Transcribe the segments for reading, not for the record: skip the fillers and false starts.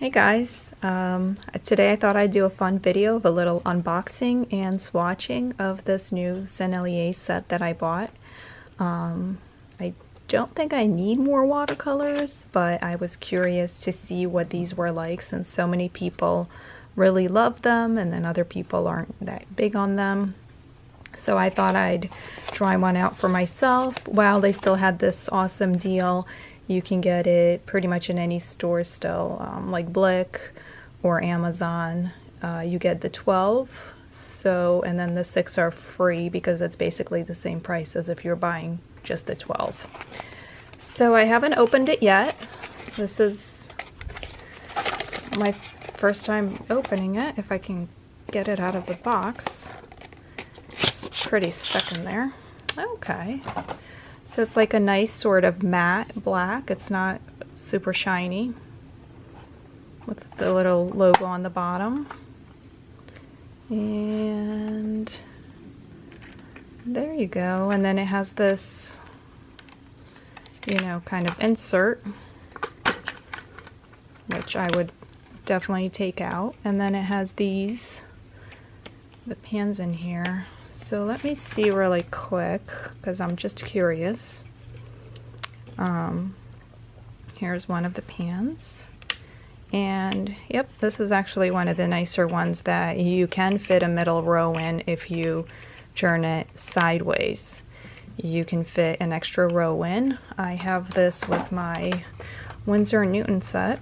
Hey guys, today I thought I'd do a fun video of a little unboxing and swatching of this new Sennelier set that I bought. I don't think I need more watercolors, but I was curious to see what these were like since so many people really love them and then other people aren't that big on them. So I thought I'd try one out for myself while they still had this awesome deal. You can get it pretty much in any store still, like Blythe or Amazon. You get the 12, and then the 6 are free because it's basically the same price as if you're buying just the 12. So I haven't opened it yet. This is my first time opening it, if I can get it out of the box. It's pretty stuck in there. Okay. So it's like a nice sort of matte black. It's not super shiny with the little logo on the bottom. And there you go. And then it has this, kind of insert, which I would definitely take out. And then it has the pans in here. So let me see really quick, because I'm just curious. Here's one of the pans. And yep, this is actually one of the nicer ones that you can fit a middle row in if you turn it sideways. You can fit an extra row in. I have this with my Winsor & Newton set,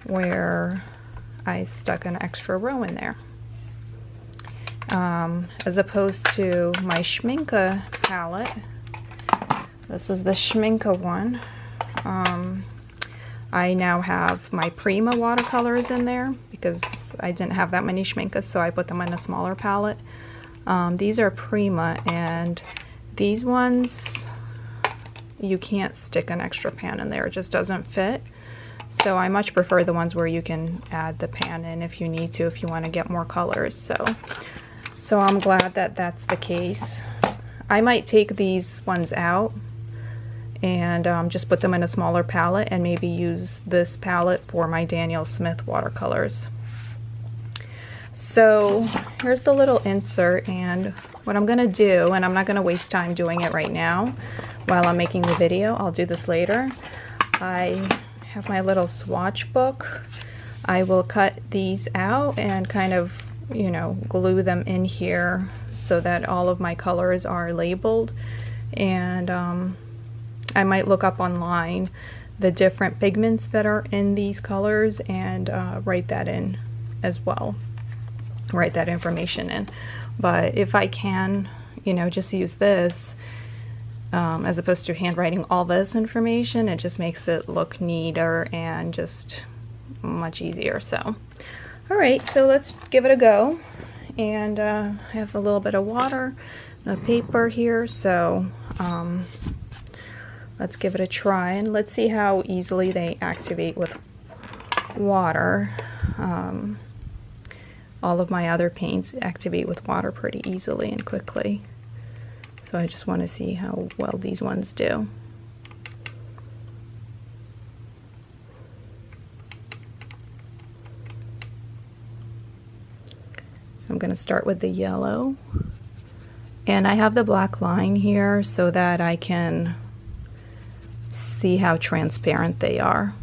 where I stuck an extra row in there. As opposed to my Schminke palette. This is the Schminke one. I now have my Prima watercolors in there because I didn't have that many Schminke, so I put them in a smaller palette. These are Prima, and these ones you can't stick an extra pan in there. It just doesn't fit. So I much prefer the ones where you can add the pan in if you need to, if you want to get more colors. So I'm glad that that's the case. I might take these ones out and just put them in a smaller palette and maybe use this palette for my Daniel Smith watercolors. So here's the little insert, and what I'm gonna do, and I'm not gonna waste time doing it right now while I'm making the video, I'll do this later. I have my little swatch book. I will cut these out and kind of glue them in here so that all of my colors are labeled, and I might look up online the different pigments that are in these colors and write that in as well, write that information in. But if I can just use this as opposed to handwriting all this information, it just makes it look neater and just much easier. So alright, so let's give it a go. And I have a little bit of water and a paper here, so let's give it a try and let's see how easily they activate with water. All of my other paints activate with water pretty easily and quickly, so I just want to see how well these ones do. So I'm going to start with the yellow, and I have the black line here so that I can see how transparent they are.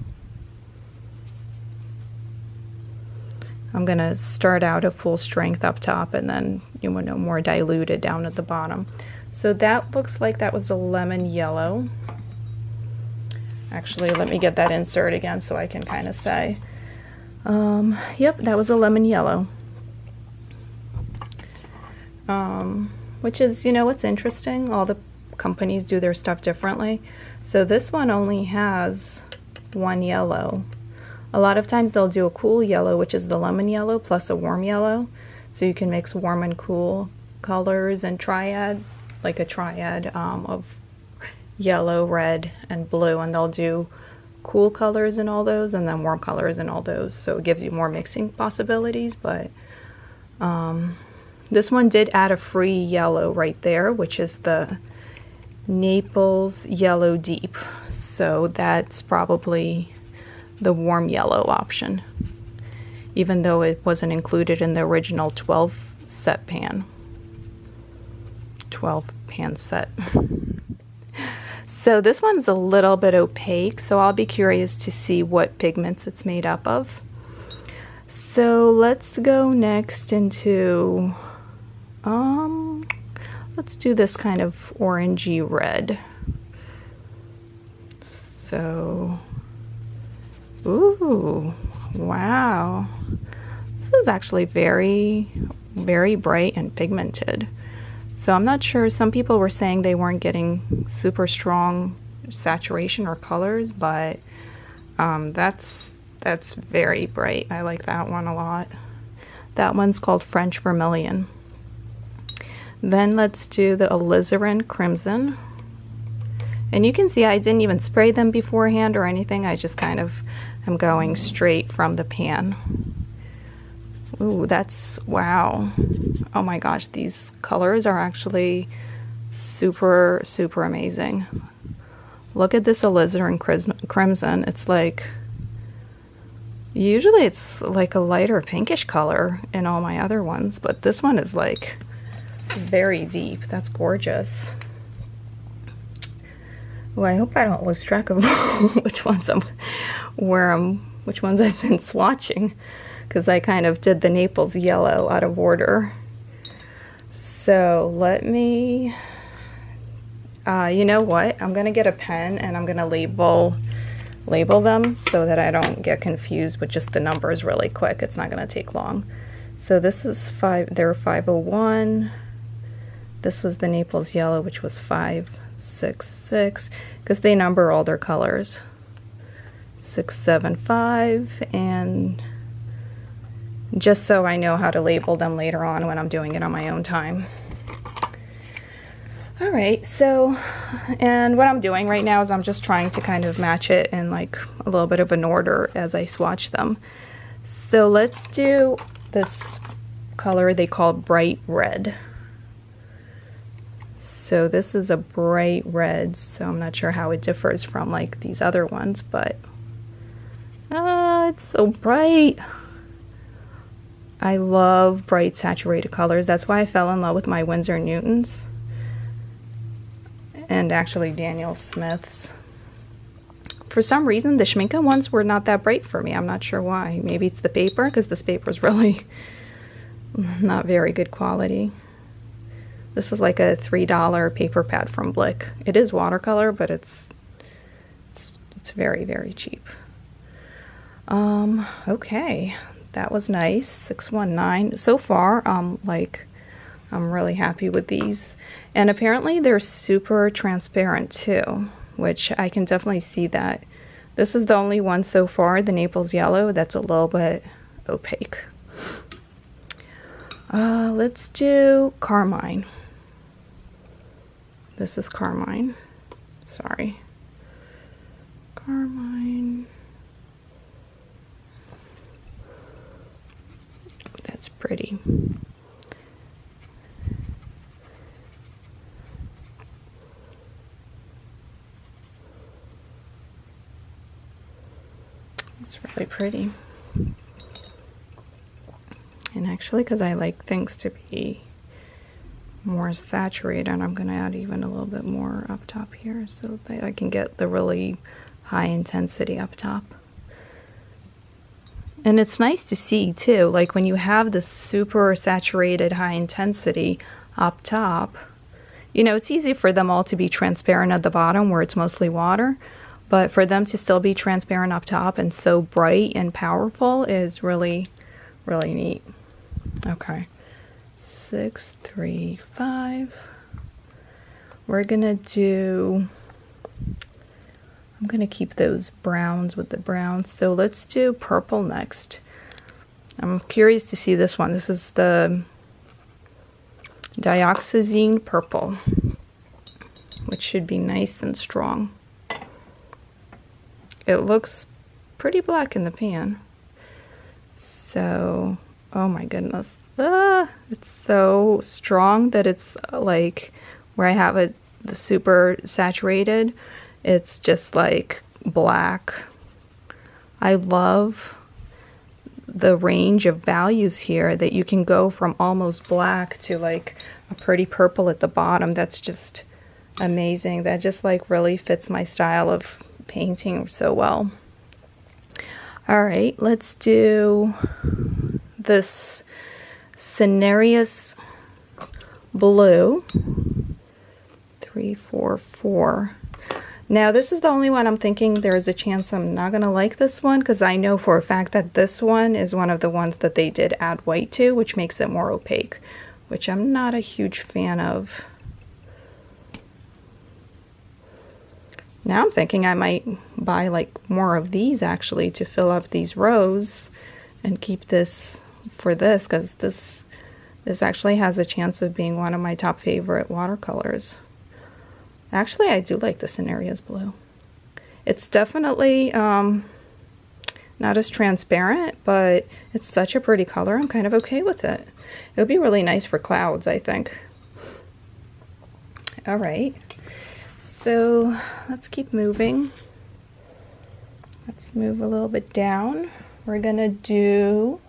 I'm going to start out at full strength up top and then more diluted down at the bottom. So that looks like that was a lemon yellow. Actually, let me get that insert again so I can kind of say. Yep, that was a lemon yellow. Which is, what's interesting, all the companies do their stuff differently. So this one only has one yellow. A lot of times they'll do a cool yellow, which is the lemon yellow, plus a warm yellow. So you can mix warm and cool colors and triad, like a triad of yellow, red, and blue. And they'll do cool colors in all those and then warm colors in all those. So it gives you more mixing possibilities, but this one did add a free yellow right there, which is the Naples Yellow Deep. So that's probably the warm yellow option, even though it wasn't included in the original 12 set pan. 12 pan set. So this one's a little bit opaque, so I'll be curious to see what pigments it's made up of. So let's go next into, let's do this kind of orangey red. So, ooh, wow. This is actually very, very bright and pigmented. So I'm not sure, some people were saying they weren't getting super strong saturation or colors, but that's very bright. I like that one a lot. That one's called French Vermilion. Then let's do the Alizarin Crimson. And you can see I didn't even spray them beforehand or anything. I just kind of am going straight from the pan. Ooh, that's, wow. Oh my gosh, these colors are actually super, super amazing. Look at this Alizarin Crimson. It's like, usually it's like a lighter pinkish color in all my other ones, but this one is like very deep. That's gorgeous. Well, I hope I don't lose track of which ones I've been swatching, because I kind of did the Naples yellow out of order. So let me, you know what? I'm gonna get a pen and I'm gonna label them so that I don't get confused with just the numbers really quick. It's not gonna take long. So this is they're 501. This was the Naples yellow, which was 566, because they number all their colors. 675, and just so I know how to label them later on when I'm doing it on my own time. All right, so, and what I'm doing right now is I'm just trying to kind of match it in like a little bit of an order as I swatch them. So let's do this color they call bright red. So this is a bright red, so I'm not sure how it differs from like these other ones, but it's so bright. I love bright saturated colors. That's why I fell in love with my Winsor Newtons and actually Daniel Smith's. For some reason, the Schmincke ones were not that bright for me. I'm not sure why. Maybe it's the paper, because this paper is really not very good quality. This was like a $3 paper pad from Blythe. It is watercolor, but it's very, very cheap. Okay, that was nice. 619. So far, I'm really happy with these. And apparently they're super transparent too, which I can definitely see that. This is the only one so far, the Naples yellow, that's a little bit opaque. Let's do Carmine. This is Carmine. Sorry. Carmine. That's pretty. It's really pretty. And actually, because I like things to be more saturated, I'm going to add even a little bit more up top here so that I can get the really high intensity up top. And it's nice to see too, like when you have the super saturated high intensity up top, you know, it's easy for them all to be transparent at the bottom where it's mostly water, but for them to still be transparent up top and so bright and powerful is really, really neat. Okay, 635. We're gonna do, I'm gonna keep those browns with the browns. So let's do purple next. I'm curious to see this one. This is the Dioxazine Purple, which should be nice and strong. It looks pretty black in the pan. So, oh my goodness. It's so strong that it's like where I have it the super saturated, it's just like black. I love the range of values here, that you can go from almost black to like a pretty purple at the bottom. That's just amazing. That just like really fits my style of painting so well. All right, let's do this Sennelier blue, 344. Now this is the only one I'm thinking there's a chance I'm not gonna like this one, because I know for a fact that this one is one of the ones that they did add white to, which makes it more opaque, which I'm not a huge fan of. Now I'm thinking I might buy like more of these actually to fill up these rows and keep this for this, because this actually has a chance of being one of my top favorite watercolors. Actually, I do like the Sennelier blue. It's definitely not as transparent, but it's such a pretty color. I'm kind of okay with it. It would be really nice for clouds, I think. All right, so let's keep moving. Let's move a little bit down. We're gonna do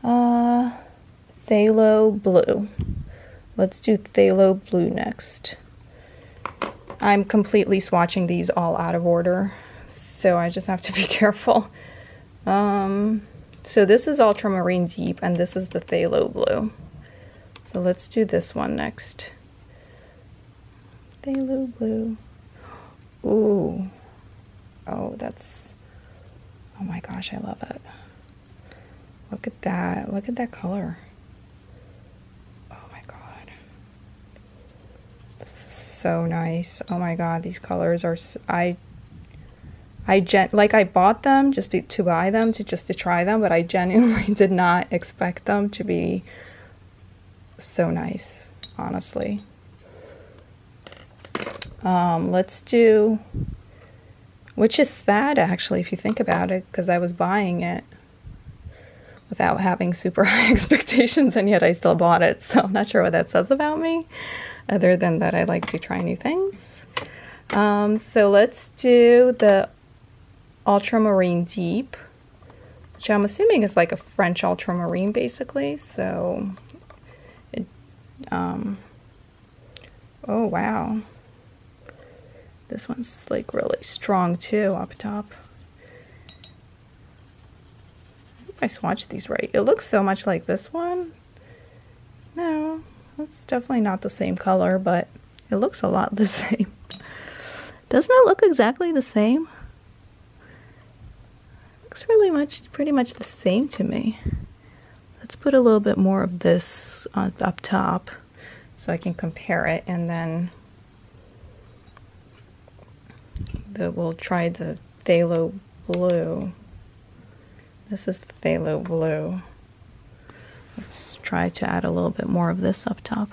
phthalo blue. Let's do phthalo blue next. I'm completely swatching these all out of order, so I just have to be careful. So this is ultramarine deep, and this is the phthalo blue. So let's do this one next. Phthalo blue. Ooh. Oh, that's, oh my gosh, I love it. Look at that. Look at that color. So nice. Oh my god, these colors are, I bought them just to buy them, just to try them, but I genuinely did not expect them to be so nice, honestly. Let's do, which is sad actually if you think about it, because I was buying it without having super high expectations, and yet I still bought it, so I'm not sure what that says about me, other than that I like to try new things. So let's do the ultramarine deep, which I'm assuming is like a French ultramarine basically. So it, oh wow, this one's like really strong too up top. I swatched these right. It looks so much like this one. No, it's definitely not the same color, but it looks a lot the same. Doesn't it look exactly the same? Looks pretty much the same to me. Let's put a little bit more of this up top so I can compare it, and then we'll try the phthalo blue. This is the phthalo blue. Let's try to add a little bit more of this up top.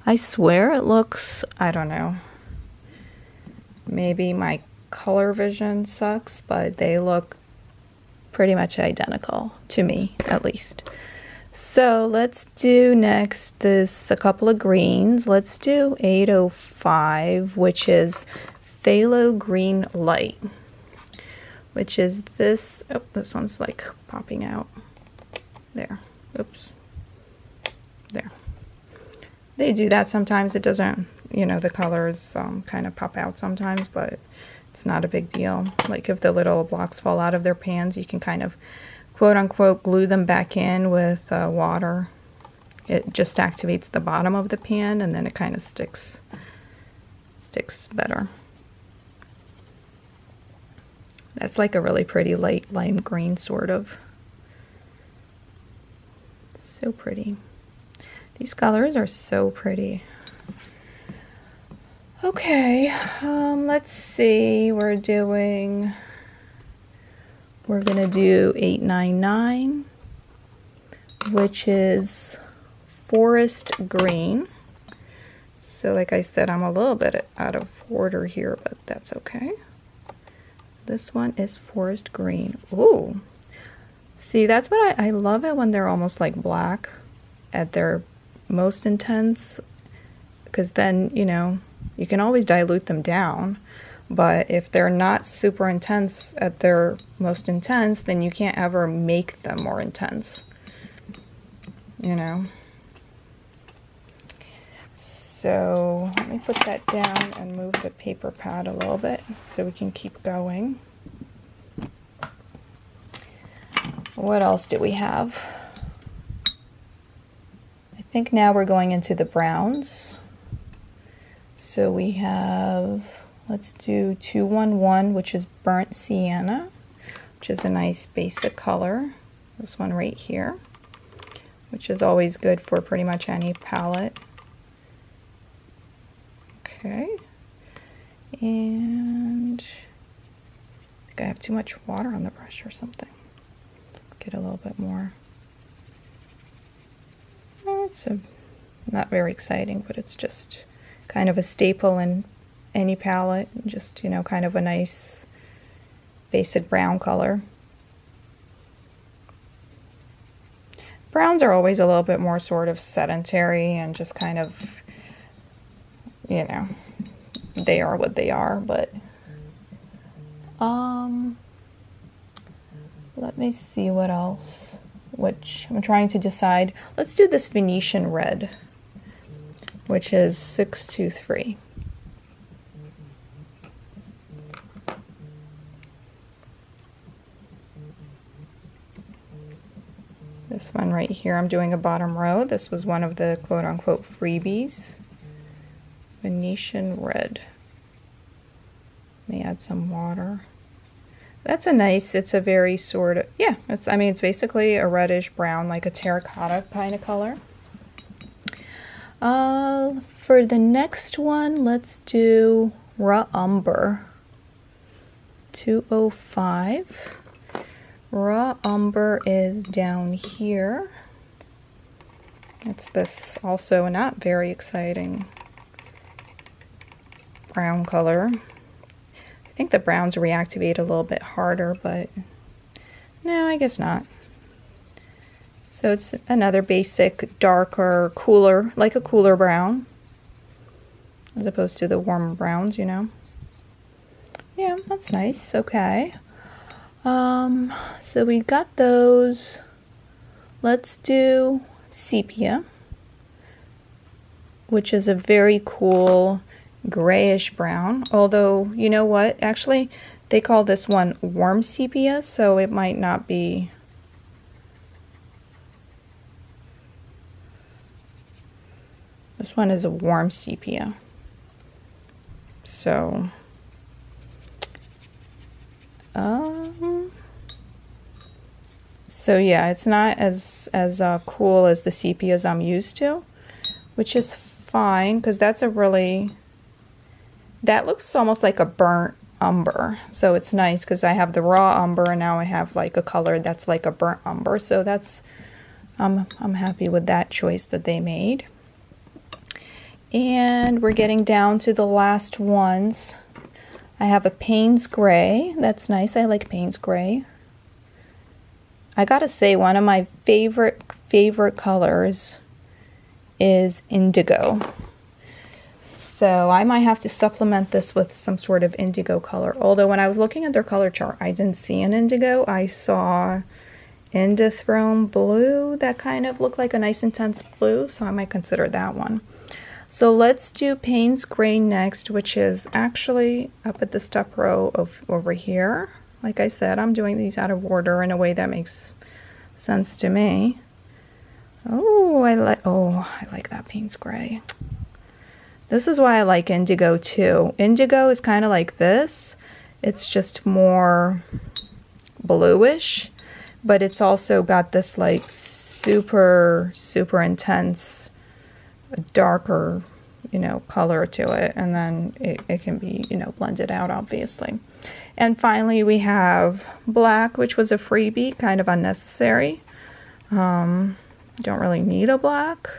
I swear it looks, I don't know, maybe my color vision sucks, but they look pretty much identical to me, at least. So let's do next a couple of greens. Let's do 805, which is phthalo green light, which is this. Oh, this one's like popping out there. Oops. There. They do that sometimes. It doesn't, you know, the colors kind of pop out sometimes, but it's not a big deal. Like if the little blocks fall out of their pans, you can kind of quote unquote glue them back in with water. It just activates the bottom of the pan, and then it kind of sticks better. That's like a really pretty light lime green, sort of. So pretty. These colors are so pretty. Okay, let's see. We're gonna do 899, which is forest green. So like I said, I'm a little bit out of order here, but that's okay. This one is forest green. Ooh. See, that's what I love it when they're almost like black at their most intense, because then, you know, you can always dilute them down. But if they're not super intense at their most intense, then you can't ever make them more intense, you know. So let me put that down and move the paper pad a little bit so we can keep going. What else do we have? I think now we're going into the browns. So we have, let's do 211, which is burnt sienna, which is a nice basic color. This one right here, which is always good for pretty much any palette. Okay, and I think I have too much water on the brush or something. Get a little bit more. It's not very exciting, but it's just kind of a staple in any palette. Just, you know, kind of a nice basic brown color. Browns are always a little bit more sort of sedentary and just kind of, you know, they are what they are, but let me see what else, which I'm trying to decide. Let's do this Venetian red, which is 623. This one right here, I'm doing a bottom row. This was one of the quote-unquote freebies. Venetian red. Let me add some water. That's a nice, it's a very sort of, yeah, it's, I mean, it's basically a reddish brown, like a terracotta kind of color. For the next one, let's do raw umber. 205. Raw umber is down here. It's this also not very exciting brown color. I think the browns reactivate a little bit harder, but no, I guess not. So it's another basic, darker, cooler, like a cooler brown, as opposed to the warmer browns, you know. Yeah, that's nice. Okay. So we got those. Let's do sepia, which is a very cool grayish brown, although you know what, actually they call this one warm sepia, so it might not be. This one is a warm sepia, so so yeah, it's not as cool as the sepias I'm used to, which is fine because that's a really, that looks almost like a burnt umber, so it's nice because I have the raw umber and now I have like a color that's like a burnt umber, so that's I'm happy with that choice that they made. And we're getting down to the last ones. I have a Payne's gray. That's nice. I like Payne's gray. I gotta say, one of my favorite colors is indigo. So I might have to supplement this with some sort of indigo color. Although when I was looking at their color chart, I didn't see an indigo. I saw indithrone blue that kind of looked like a nice intense blue, so I might consider that one. So let's do Payne's gray next, which is actually up at this top row of over here. Like I said, I'm doing these out of order in a way that makes sense to me. Oh, I like that Payne's gray. This is why I like indigo too. Indigo is kind of like this. It's just more bluish, but it's also got this like super intense, darker, you know, color to it, and then it can be, you know, blended out obviously. And finally we have black, which was a freebie, kind of unnecessary. Don't really need a black,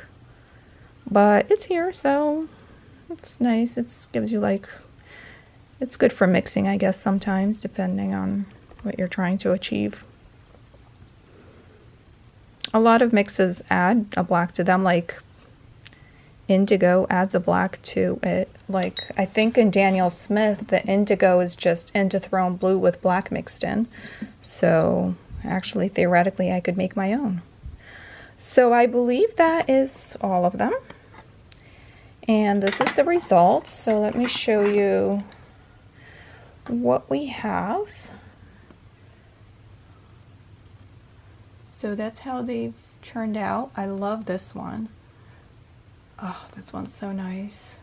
but it's here, so it's nice. It gives you like, it's good for mixing, I guess, sometimes, depending on what you're trying to achieve. A lot of mixes add a black to them, like indigo adds a black to it. Like, I think in Daniel Smith, the indigo is just Indithrone blue with black mixed in. So actually, theoretically, I could make my own. So I believe that is all of them. And this is the results. So let me show you what we have. So that's how they've turned out. I love this one. Oh, this one's so nice.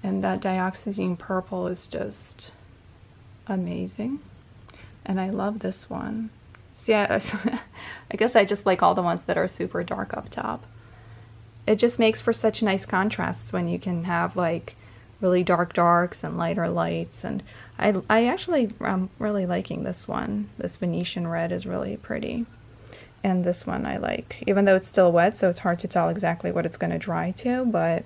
And that dioxazine purple is just amazing. And I love this one. See, I guess I just like all the ones that are super dark up top. It just makes for such nice contrasts when you can have like really dark darks and lighter lights. And I'm really liking this one. This Venetian red is really pretty. And this one I like, even though it's still wet, so it's hard to tell exactly what it's going to dry to, but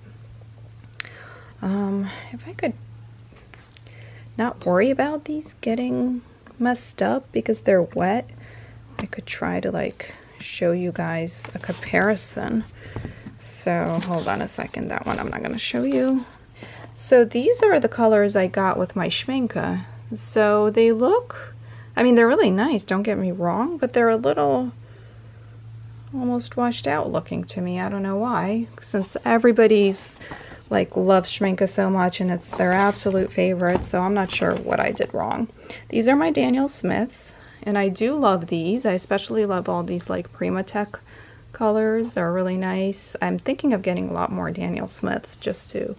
if I could not worry about these getting messed up because they're wet, I could try to like show you guys a comparison. So hold on a second, that one I'm not going to show you. So these are the colors I got with my Schminke. So they look, I mean, they're really nice, don't get me wrong, but they're a little almost washed out looking to me. I don't know why, since everybody's like loves Schminke so much and it's their absolute favorite, so I'm not sure what I did wrong. These are my Daniel Smiths, and I do love these. I especially love all these like Primatech colors. They're really nice. I'm thinking of getting a lot more Daniel Smiths just to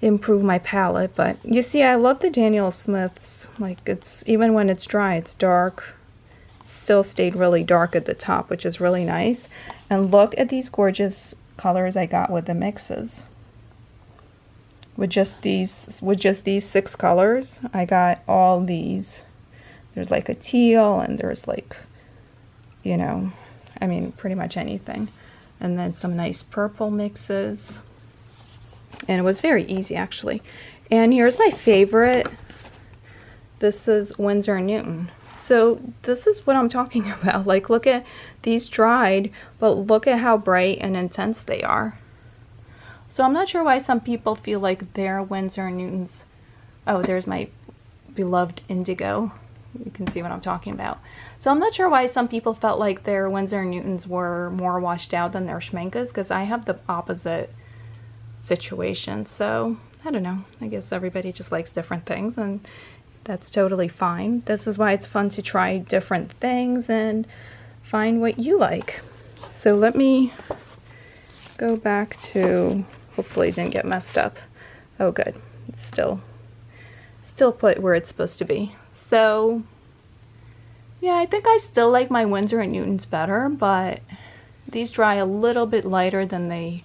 improve my palette, but you see, I love the Daniel Smiths. Like, it's even when it's dry, it's dark. Still stayed really dark at the top, which is really nice. And look at these gorgeous colors I got with the mixes. With just these 6 colors, I got all these. There's like a teal, and there's like, you know, I mean, pretty much anything. And then some nice purple mixes. And it was very easy, actually. And here's my favorite. This is Winsor & Newton. So this is what I'm talking about. Like, look at these dried, but look at how bright and intense they are. So I'm not sure why some people feel like their Winsor & Newtons, oh, there's my beloved indigo. You can see what I'm talking about. So I'm not sure why some people felt like their Winsor & Newtons were more washed out than their Schminkes, because I have the opposite situation. So I don't know. I guess everybody just likes different things, and that's totally fine. This is why it's fun to try different things and find what you like. So let me go back to, hopefully it didn't get messed up. Oh good, it's still put where it's supposed to be. So yeah, I think I still like my Winsor & Newtons better, but these dry a little bit lighter than they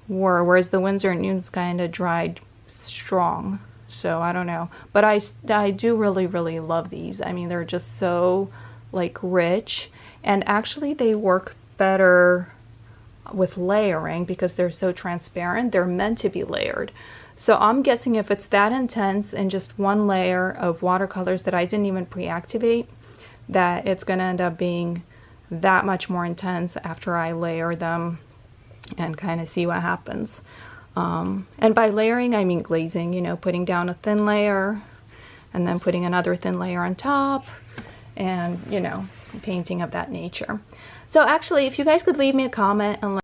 were, whereas the Winsor & Newtons kind of dried strong. So I don't know, but I do really love these. I mean, they're just so like rich, and actually they work better with layering because they're so transparent. They're meant to be layered. So I'm guessing if it's that intense in just one layer of watercolors that I didn't even pre-activate, that it's gonna end up being that much more intense after I layer them and kind of see what happens. And by layering, I mean glazing, you know, putting down a thin layer and then putting another thin layer on top, and, you know, painting of that nature. So actually, if you guys could leave me a comment and